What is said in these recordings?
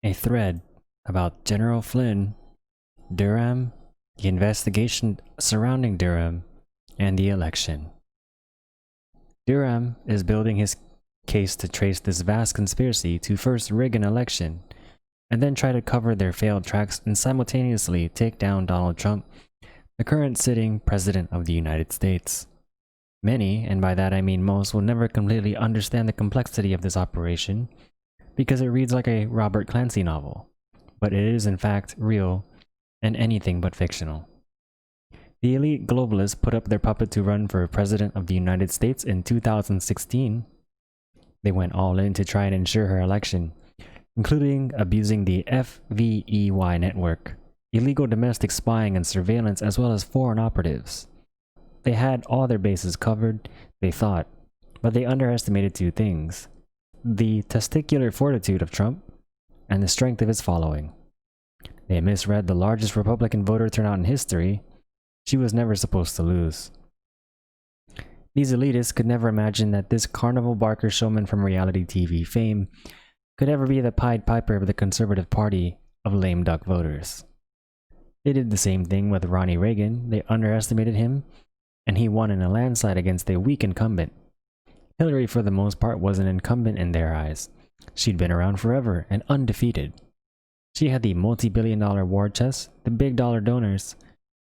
A thread about General Flynn, Durham, the investigation surrounding Durham, and the election. Durham is building his case to trace this vast conspiracy to first rig an election, and then try to cover their failed tracks and simultaneously take down Donald Trump, the current sitting President of the United States. Many, and by that I mean most, will never completely understand the complexity of this operation, because it reads like a Robert Clancy novel, but it is in fact real and anything but fictional. The elite globalists put up their puppet to run for President of the United States in 2016. They went all in to try and ensure her election, including abusing the FVEY network, illegal domestic spying and surveillance, as well as foreign operatives. They had all their bases covered, they thought, but they underestimated two things: the testicular fortitude of Trump and the strength of his following. They misread the largest Republican voter turnout in history. She was never supposed to lose. These elitists could never imagine that this carnival barker showman from reality TV fame could ever be the Pied Piper of the Conservative Party of lame duck voters. They did the same thing with Ronnie Reagan. They underestimated him, and he won in a landslide against a weak incumbent. Hillary, for the most part, was an incumbent in their eyes. She'd been around forever and undefeated. She had the multi-billion-dollar war chest, the big-dollar donors,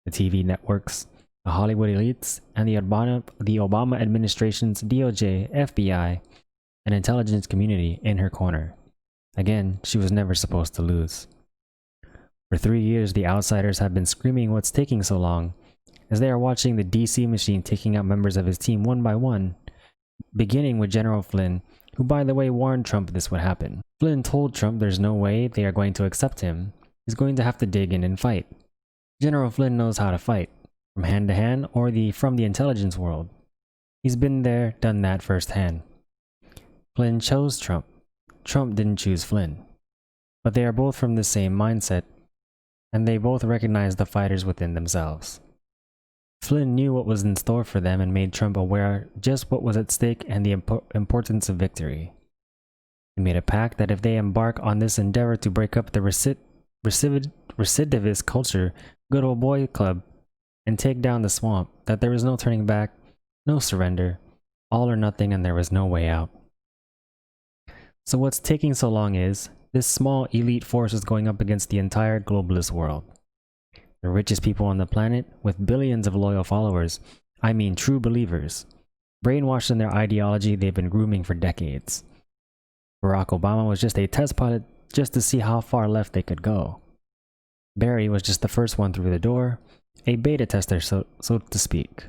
the TV networks, the Hollywood elites, and the Obama administration's DOJ, FBI, and intelligence community in her corner. Again, she was never supposed to lose. For 3 years, the outsiders have been screaming what's taking so long, as they are watching the DC machine taking out members of his team one by one, beginning with General Flynn, who by the way warned Trump this would happen. Flynn told Trump there's no way they are going to accept him. He's going to have to dig in and fight. General Flynn knows how to fight, from hand to hand or from the intelligence world. He's been there, done that firsthand. Flynn chose Trump. Trump didn't choose Flynn. But they are both from the same mindset, and they both recognize the fighters within themselves. Flynn knew what was in store for them and made Trump aware just what was at stake and the importance of victory. He made a pact that if they embark on this endeavor to break up the recidivist culture, good old boy club, and take down the swamp, that there was no turning back, no surrender, all or nothing, and there was no way out. So what's taking so long is, this small elite force is going up against the entire globalist world. The richest people on the planet, with billions of loyal followers, I mean true believers, brainwashed in their ideology they've been grooming for decades. Barack Obama was just a test pilot just to see how far left they could go. Barry was just the first one through the door, a beta tester so to speak.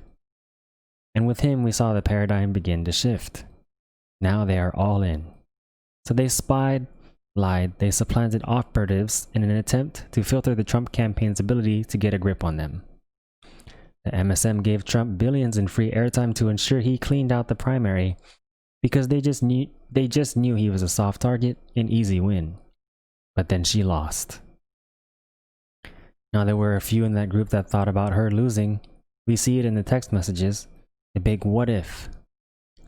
And with him we saw the paradigm begin to shift. Now they are all in. So they spied, lied, they supplanted operatives in an attempt to filter the Trump campaign's ability to get a grip on them. The MSM gave Trump billions in free airtime to ensure he cleaned out the primary, because they just knew he was a soft target, an easy win. But then she lost. Now there were a few in that group that thought about her losing. We see it in the text messages, a big what if.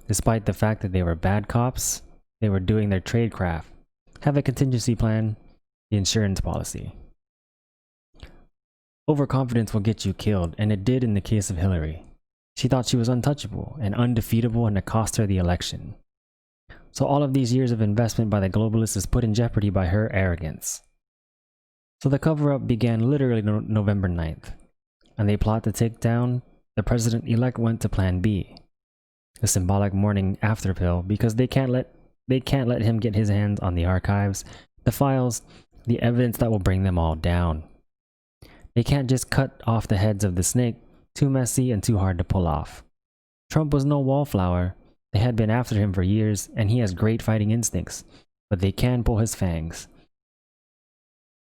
Despite the fact that they were bad cops, they were doing their tradecraft. Have a contingency plan, the insurance policy. Overconfidence will get you killed, and it did in the case of Hillary. She thought she was untouchable and undefeatable, and it cost her the election. So all of these years of investment by the globalists is put in jeopardy by her arrogance. So the cover-up began literally November 9th, and they plot to take down the president-elect went to Plan B, the symbolic morning after pill, because they can't let him get his hands on the archives, the files, the evidence that will bring them all down. They can't just cut off the heads of the snake, too messy and too hard to pull off. Trump was no wallflower. They had been after him for years, and he has great fighting instincts, but they can pull his fangs.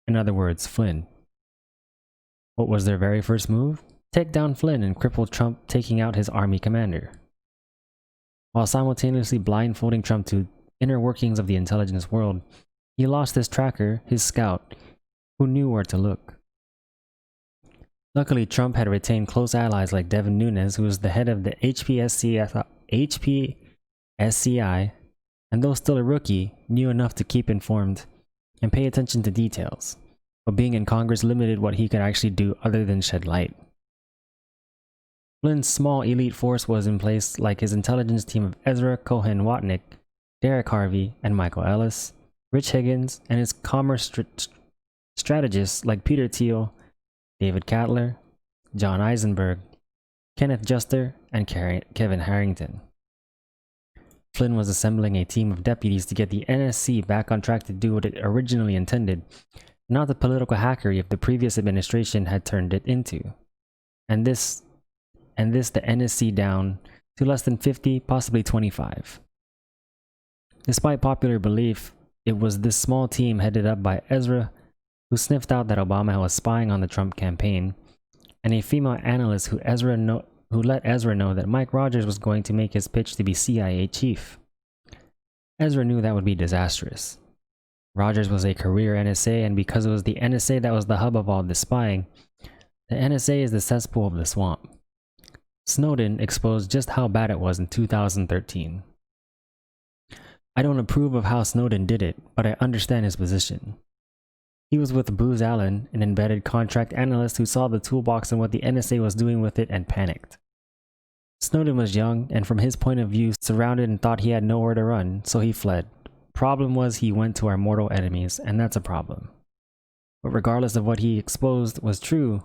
In other words, Flynn. What was their very first move? Take down Flynn and cripple Trump, taking out his army commander, while simultaneously blindfolding Trump to inner workings of the intelligence world. He lost his tracker, his scout, who knew where to look. Luckily, Trump had retained close allies like Devin Nunes, who was the head of the HPSCI, and though still a rookie, knew enough to keep informed and pay attention to details, but being in Congress limited what he could actually do other than shed light. Flynn's small elite force was in place like his intelligence team of Ezra Cohen-Watnick, Derek Harvey, and Michael Ellis, Rich Higgins, and his commerce strategists like Peter Thiel, David Cattler, John Eisenberg, Kenneth Juster, and Kevin Harrington. Flynn was assembling a team of deputies to get the NSC back on track to do what it originally intended, not the political hackery the previous administration had turned it into. And this the NSC down to less than 50, possibly 25. Despite popular belief, it was this small team headed up by Ezra who sniffed out that Obama was spying on the Trump campaign, and a female analyst who let Ezra know that Mike Rogers was going to make his pitch to be CIA chief. Ezra knew that would be disastrous. Rogers was a career NSA, and because it was the NSA that was the hub of all this spying, the NSA is the cesspool of the swamp. Snowden exposed just how bad it was in 2013. I don't approve of how Snowden did it, but I understand his position. He was with Booz Allen, an embedded contract analyst who saw the toolbox and what the NSA was doing with it and panicked. Snowden was young, and from his point of view, surrounded and thought he had nowhere to run, so he fled. Problem was he went to our mortal enemies, and that's a problem. But regardless of what he exposed was true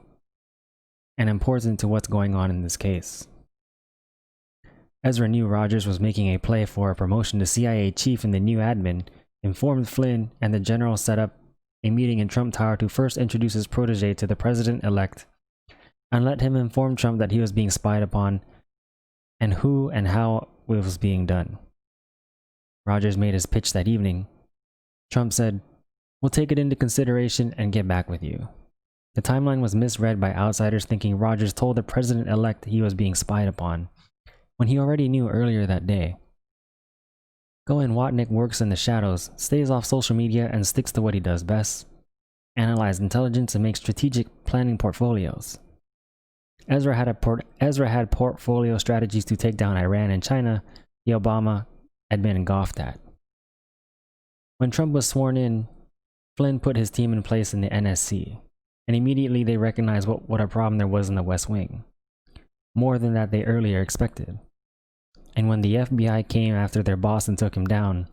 and important to what's going on in this case. Ezra knew Rogers was making a play for a promotion to CIA chief in the new admin, informed Flynn, and the general set up a meeting in Trump Tower to first introduce his protege to the president-elect and let him inform Trump that he was being spied upon and who and how it was being done. Rogers made his pitch that evening. Trump said, "We'll take it into consideration and get back with you." The timeline was misread by outsiders thinking Rogers told the president-elect he was being spied upon, when he already knew earlier that day. Cohen-Watnick works in the shadows, stays off social media, and sticks to what he does best: analyze intelligence and make strategic planning portfolios. Ezra had portfolio strategies to take down Iran and China the Obama admin scoffed at. When Trump was sworn in, Flynn put his team in place in the NSC, and immediately they recognized what a problem there was in the West Wing, more than that they earlier expected. And when the FBI came after their boss and took him down,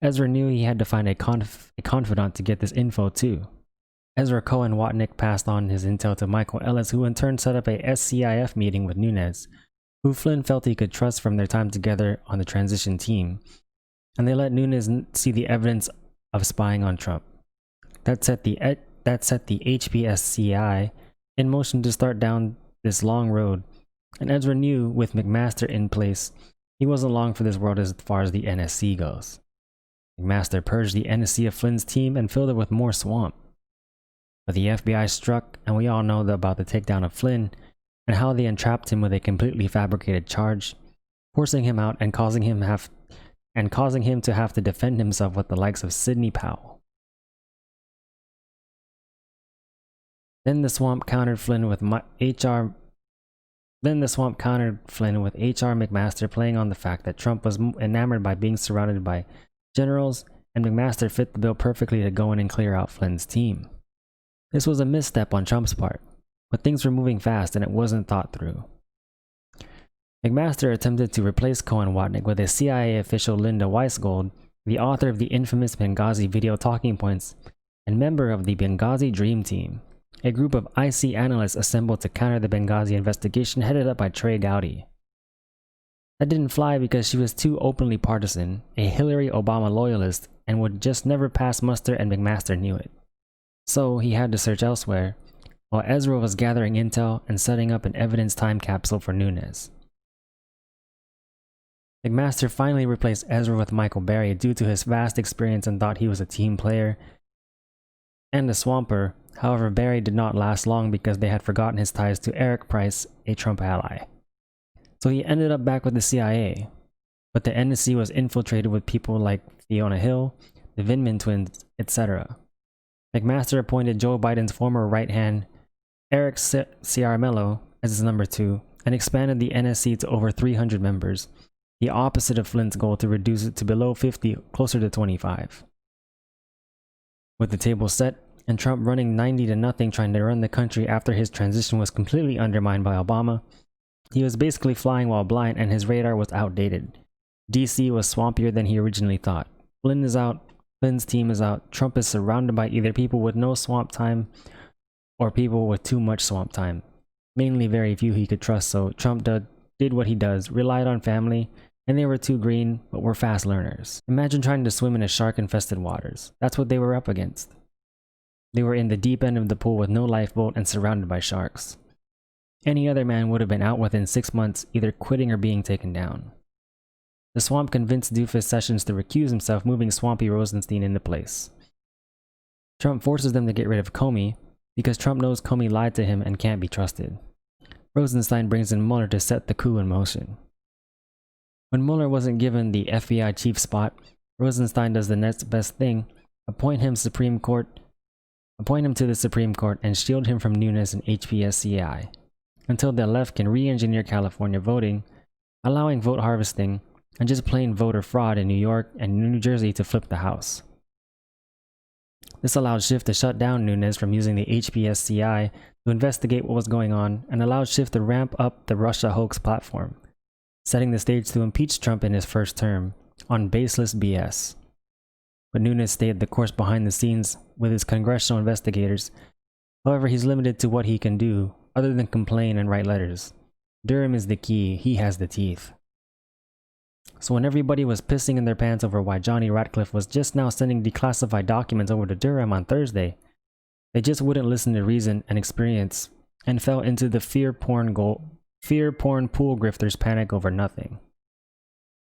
Ezra knew he had to find a confidant to get this info too. Ezra Cohen-Watnick passed on his intel to Michael Ellis, who in turn set up a SCIF meeting with Nunes, who Flynn felt he could trust from their time together on the transition team, and they let Nunes see the evidence of spying on Trump. That set the HPSCI in motion to start down this long road, and Ezra knew with McMaster in place, he wasn't long for this world as far as the NSC goes. McMaster purged the NSC of Flynn's team and filled it with more swamp. But the FBI struck, and we all know about the takedown of Flynn and how they entrapped him with a completely fabricated charge, forcing him out and causing him to have to defend himself with the likes of Sidney Powell. Then the swamp countered Flynn with HR McMaster playing on the fact that Trump was enamored by being surrounded by generals, and McMaster fit the bill perfectly to go in and clear out Flynn's team. This was a misstep on Trump's part, but things were moving fast and it wasn't thought through. McMaster attempted to replace Cohen-Watnick with a CIA official, Linda Weisgold, the author of the infamous Benghazi video talking points and member of the Benghazi Dream Team, a group of IC analysts assembled to counter the Benghazi investigation headed up by Trey Gowdy. That didn't fly because she was too openly partisan, a Hillary Obama loyalist, and would just never pass muster, and McMaster knew it. So he had to search elsewhere, while Ezra was gathering intel and setting up an evidence time capsule for Nunes. McMaster finally replaced Ezra with Michael Berry due to his vast experience and thought he was a team player and a swamper. However, Berry did not last long because they had forgotten his ties to Eric Price, a Trump ally. So he ended up back with the CIA, but the NSC was infiltrated with people like Fiona Hill, the Vindman twins, etc. McMaster appointed Joe Biden's former right hand, Eric Ciaramella, as his number 2, and expanded the NSC to over 300 members, the opposite of Flynn's goal to reduce it to below 50, closer to 25. With the table set, and Trump running 90-0 trying to run the country after his transition was completely undermined by Obama, he was basically flying while blind and his radar was outdated. DC was swampier than he originally thought. Flynn is out, Flynn's team is out, Trump is surrounded by either people with no swamp time or people with too much swamp time. Mainly very few he could trust, so Trump did what he does, relied on family, and they were too green, but were fast learners. Imagine trying to swim in a shark-infested waters. That's what they were up against. They were in the deep end of the pool with no lifeboat and surrounded by sharks. Any other man would have been out within 6 months, either quitting or being taken down. The swamp convinced Doofus Sessions to recuse himself, moving Swampy Rosenstein into place. Trump forces them to get rid of Comey, because Trump knows Comey lied to him and can't be trusted. Rosenstein brings in Mueller to set the coup in motion. When Mueller wasn't given the FBI chief spot, Rosenstein does the next best thing, appoint him to the Supreme Court and shield him from Nunes and HPSCI, until the left can re-engineer California voting, allowing vote harvesting, and just plain voter fraud in New York and New Jersey to flip the House. This allowed Schiff to shut down Nunes from using the HPSCI to investigate what was going on, and allowed Schiff to ramp up the Russia hoax platform, setting the stage to impeach Trump in his first term, on baseless BS. But Nunes stayed the course behind the scenes with his congressional investigators. However, he's limited to what he can do, other than complain and write letters. Durham is the key, he has the teeth. So when everybody was pissing in their pants over why Johnny Ratcliffe was just now sending declassified documents over to Durham on Thursday, they just wouldn't listen to reason and experience, and fell into the fear porn pool grifters panic over nothing.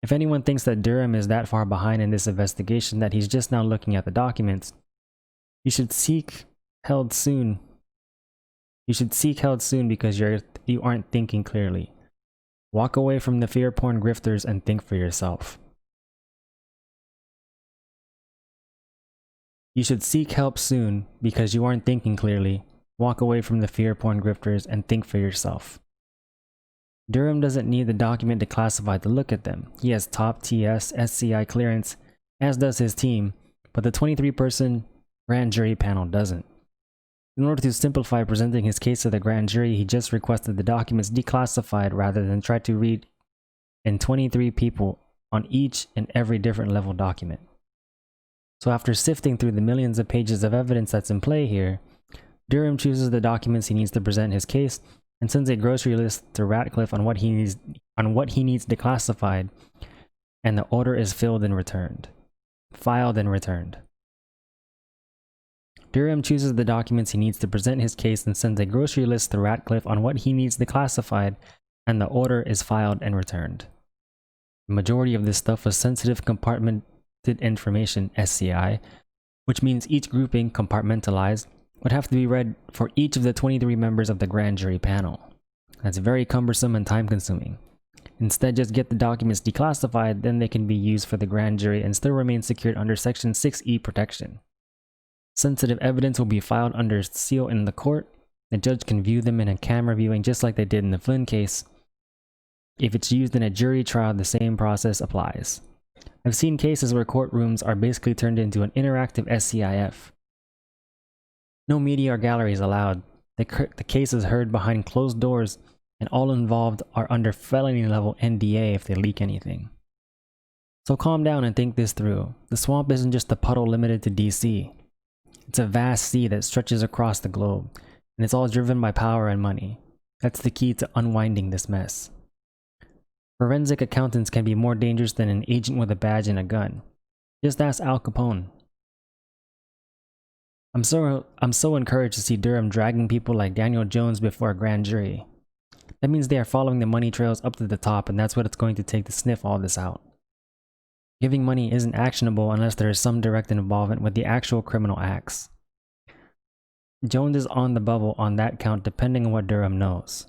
If anyone thinks that Durham is that far behind in this investigation that he's just now looking at the documents, you should seek help soon. You should seek help soon because you aren't thinking clearly. Walk away from the fear porn grifters and think for yourself. You should seek help soon because you aren't thinking clearly. Walk away from the fear porn grifters and think for yourself. Durham doesn't need the document declassified to look at them. He has top TS, SCI clearance, as does his team, but the 23-person grand jury panel doesn't. In order to simplify presenting his case to the grand jury, he just requested the documents declassified rather than try to read in 23 people on each and every different level document. So after sifting through the millions of pages of evidence that's in play here, Durham chooses the documents he needs to present his case and sends a grocery list to Ratcliffe on what he needs declassified, and the order is filed and returned. Durham chooses the documents he needs to present his case and sends a grocery list to Ratcliffe on what he needs declassified, and the order is filed and returned. The majority of this stuff was sensitive compartmented information, SCI, which means each grouping, compartmentalized, would have to be read for each of the 23 members of the grand jury panel. That's very cumbersome and time-consuming. Instead, just get the documents declassified, then they can be used for the grand jury and still remain secured under Section 6E protection. Sensitive evidence will be filed under seal in the court. The judge can view them in a camera viewing just like they did in the Flynn case. If it's used in a jury trial, the same process applies. I've seen cases where courtrooms are basically turned into an interactive SCIF. No media or galleries allowed. The case is heard behind closed doors, and all involved are under felony level NDA if they leak anything. So calm down and think this through. The swamp isn't just a puddle limited to DC. It's a vast sea that stretches across the globe, and it's all driven by power and money. That's the key to unwinding this mess. Forensic accountants can be more dangerous than an agent with a badge and a gun. Just ask Al Capone. I'm so encouraged to see Durham dragging people like Daniel Jones before a grand jury. That means they are following the money trails up to the top, and that's what it's going to take to sniff all this out. Giving money isn't actionable unless there is some direct involvement with the actual criminal acts. Jones is on the bubble on that count depending on what Durham knows.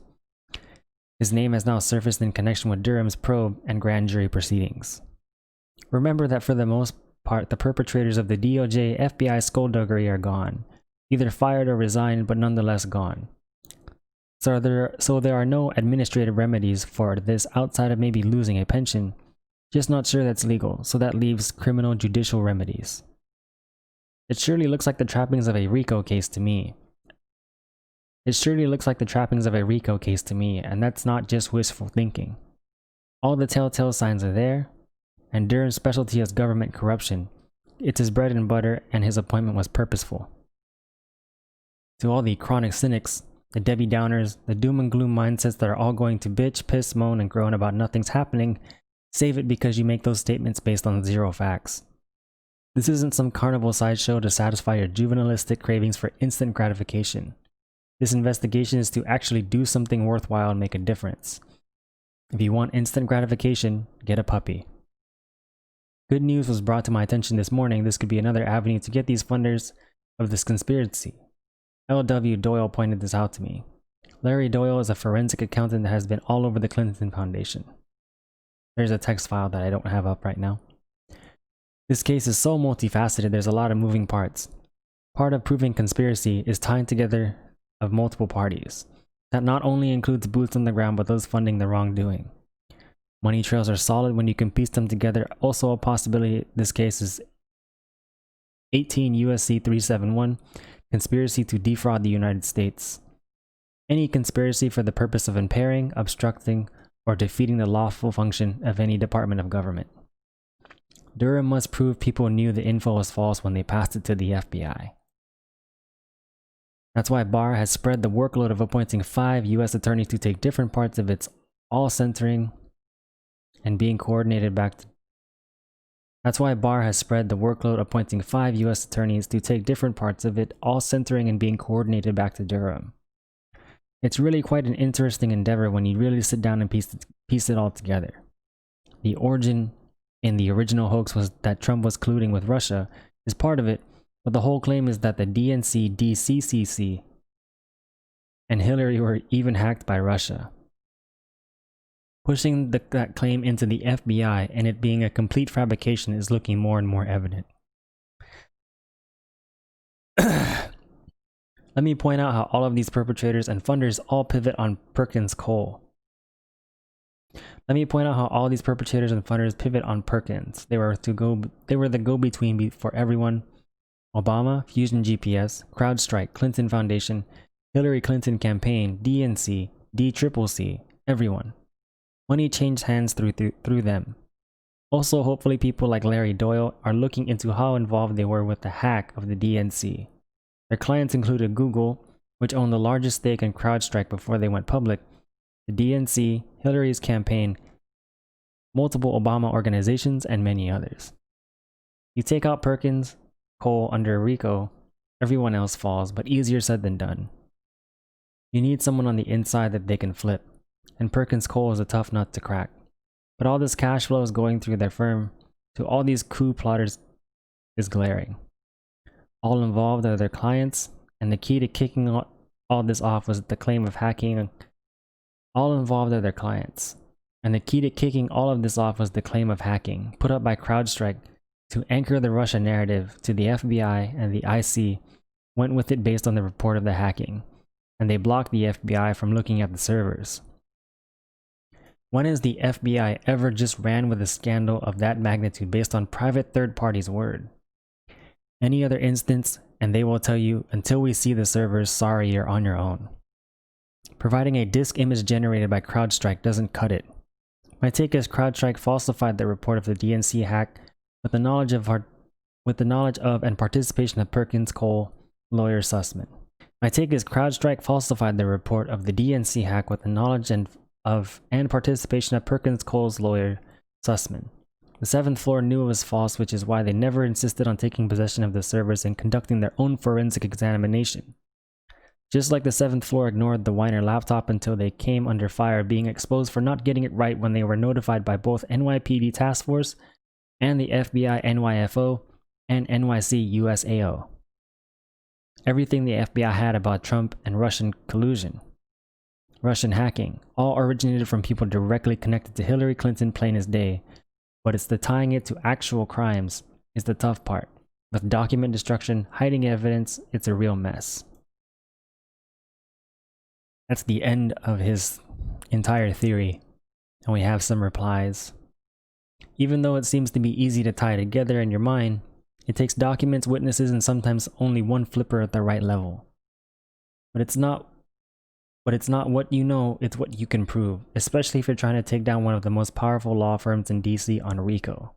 His name has now surfaced in connection with Durham's probe and grand jury proceedings. Remember that for the most part, the perpetrators of the DOJ FBI skullduggery are gone, either fired or resigned, but nonetheless gone. So there are no administrative remedies for this outside of maybe losing a pension. Just not sure that's legal, so that leaves criminal judicial remedies. It surely looks like the trappings of a RICO case to me. It surely looks like the trappings of a RICO case to me, and that's not just wishful thinking. All the telltale signs are there, and Durham's specialty is government corruption. It's his bread and butter, and his appointment was purposeful. To all the chronic cynics, the Debbie Downers, the doom and gloom mindsets that are all going to bitch, piss, moan, and groan about nothing's happening, save it because you make those statements based on zero facts. This isn't some carnival sideshow to satisfy your juvenalistic cravings for instant gratification. This investigation is to actually do something worthwhile and make a difference. If you want instant gratification, get a puppy. Good news was brought to my attention this morning. This could be another avenue to get these funders of this conspiracy. L.W. Doyle pointed this out to me. Larry Doyle is a forensic accountant that has been all over the Clinton Foundation. There's a text file that I don't have up right now. This case is so multifaceted, there's a lot of moving parts. Part of proving conspiracy is tying together of multiple parties. That not only includes boots on the ground, but those funding the wrongdoing. Money trails are solid when you can piece them together. Also a possibility this case is 18 USC 371, conspiracy to defraud the United States. Any conspiracy for the purpose of impairing, obstructing, or defeating the lawful function of any department of government. Durham must prove people knew the info was false when they passed it to the FBI. That's why Barr has spread the workload of appointing 5 US attorneys to take different parts of it, all centering and being coordinated back to... That's why Barr has spread the workload appointing 5 US attorneys to take different parts of it, all centering and being coordinated back to Durham. It's really quite an interesting endeavor when you really sit down and piece it all together. The origin in the original hoax was that Trump was colluding with Russia is part of it, but the whole claim is that the DNC, DCCC, and Hillary were even hacked by Russia. Pushing that claim into the FBI and it being a complete fabrication is looking more and more evident. Let me point out how all of these perpetrators and funders all pivot on Perkins Coal. Let me point out how all these perpetrators and funders pivot on Perkins. They were the go-between for everyone. Obama, Fusion GPS, CrowdStrike, Clinton Foundation, Hillary Clinton campaign, DNC, DCCC, everyone. Money changed hands through them. Also, hopefully people like Larry Doyle are looking into how involved they were with the hack of the DNC. Their clients included Google, which owned the largest stake in CrowdStrike before they went public, the DNC, Hillary's campaign, multiple Obama organizations, and many others. You take out Perkins, Cole under RICO, everyone else falls, but easier said than done. You need someone on the inside that they can flip, and Perkins Coal is a tough nut to crack. But all this cash flow is going through their firm to all these coup plotters is glaring. All involved are their clients, and the key to kicking all this off was the claim of hacking. All involved are their clients, and the key to kicking all of this off was the claim of hacking, put up by CrowdStrike to anchor the Russia narrative to the FBI, and the IC went with it based on the report of the hacking, and they blocked the FBI from looking at the servers. When has the FBI ever just ran with a scandal of that magnitude based on private third parties' word? Any other instance, and they will tell you, until we see the servers, sorry, you're on your own. Providing a disk image generated by CrowdStrike doesn't cut it. My take is CrowdStrike falsified the report of the DNC hack with the knowledge of and participation of Perkins Coal lawyer Sussman. My take is CrowdStrike falsified the report of the DNC hack with the knowledge and participation of Perkins Coal's lawyer Sussman. The 7th floor knew it was false, which is why they never insisted on taking possession of the servers and conducting their own forensic examination. Just like the 7th floor ignored the Weiner laptop until they came under fire, being exposed for not getting it right when they were notified by both NYPD Task Force and the FBI NYFO and NYC USAO. Everything the FBI had about Trump and Russian collusion, Russian hacking, all originated from people directly connected to Hillary Clinton plain as day, but it's the tying it to actual crimes is the tough part. With document destruction, hiding evidence, it's a real mess. That's the end of his entire theory, and we have some replies. Even though it seems to be easy to tie together in your mind, It takes documents, witnesses, and sometimes only one flipper at the right level. But it's not what you know, it's what you can prove, especially if you're trying to take down one of the most powerful law firms in DC on RICO.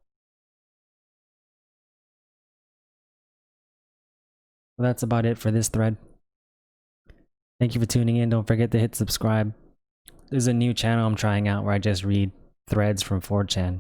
Well, that's about it for this thread. Thank you for tuning in. Don't forget to hit subscribe. There's a new channel I'm trying out where I just read threads from 4chan.